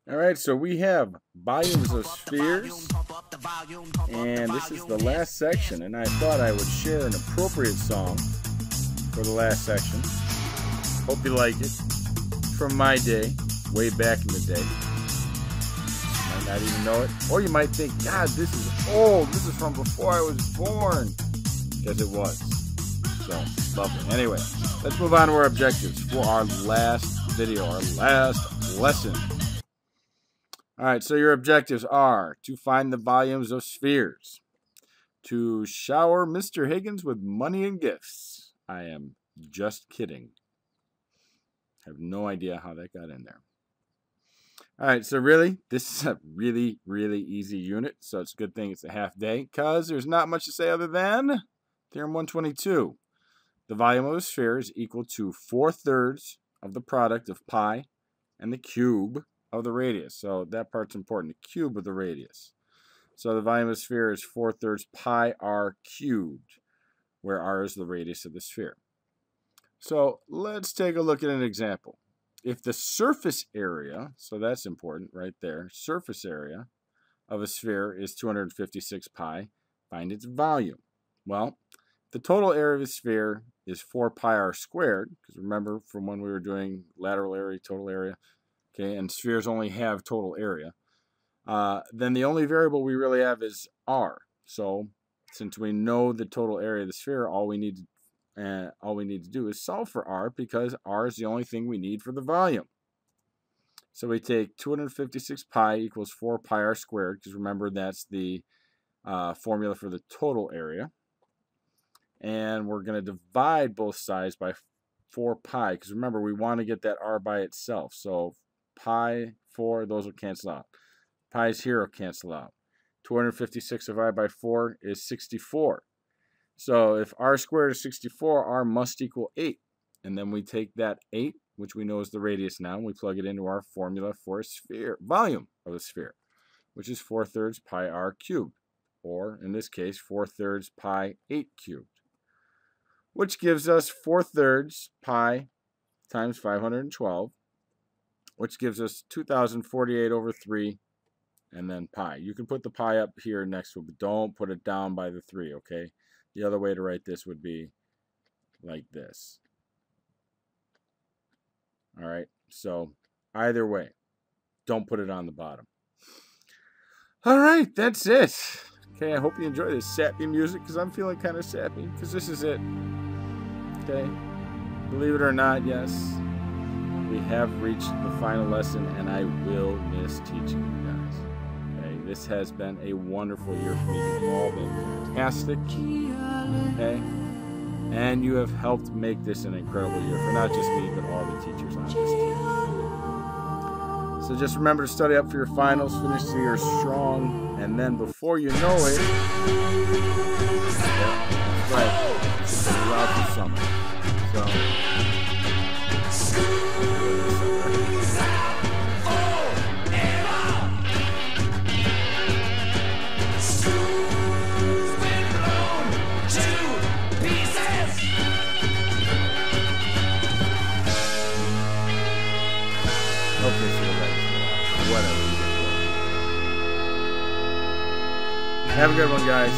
All right, so we have volumes of spheres, and this is the last section, and I thought I would share an appropriate song for the last section. Hope you like it. From my day, way back in the day. You might not even know it, or you might think, God, this is old. This is from before I was born. Because it was. So, lovely. Anyway, let's move on to our objectives for our last video, our last lesson. Alright, so your objectives are to find the volumes of spheres, to shower Mr. Higgins with money and gifts. I am just kidding. I have no idea how that got in there. Alright, so really, this is a really, really easy unit, so it's a good thing it's a half day, because there's not much to say other than Theorem 122. The volume of a sphere is equal to 4/3 of the product of pi and the cube of the radius. So that part's important, the cube of the radius. So the volume of the sphere is 4/3 pi r cubed, where r is the radius of the sphere. So let's take a look at an example. If the surface area, so that's important right there, surface area of a sphere is 256 pi, find its volume. Well, the total area of a sphere is 4 pi r squared, because remember from when we were doing lateral area, total area, okay, and spheres only have total area. Then the only variable we really have is r. So since we know the total area of the sphere, all we need to do is solve for r, because r is the only thing we need for the volume. So we take 256 pi equals 4 pi r squared, because remember that's the formula for the total area. And we're going to divide both sides by 4 pi, because remember we want to get that r by itself. So pi, 4, those will cancel out. Pi's here will cancel out. 256 divided by 4 is 64. So if r squared is 64, r must equal 8. And then we take that 8, which we know is the radius now, and we plug it into our formula for a sphere, volume of a sphere, which is 4/3 pi r cubed, or in this case, 4/3 pi 8 cubed, which gives us 4/3 pi times 512, which gives us 2048 over 3, and then pi. You can put the pi up here next to it, but don't put it down by the 3, okay? The other way to write this would be like this. All right, so either way, don't put it on the bottom. All right, that's it. Okay, I hope you enjoy this sappy music, because I'm feeling kind of sappy, because this is it. Okay, believe it or not, yes, we have reached the final lesson, and I will miss teaching you guys. Okay, this has been a wonderful year for me. You've all been fantastic. Okay, and you have helped make this an incredible year for not just me, but all the teachers on this team. So just remember to study up for your finals, finish the year strong, and then before you know it, yeah, that's right, throughout the summer. So. Okay, so we're ready for whatever. Have a good one, guys.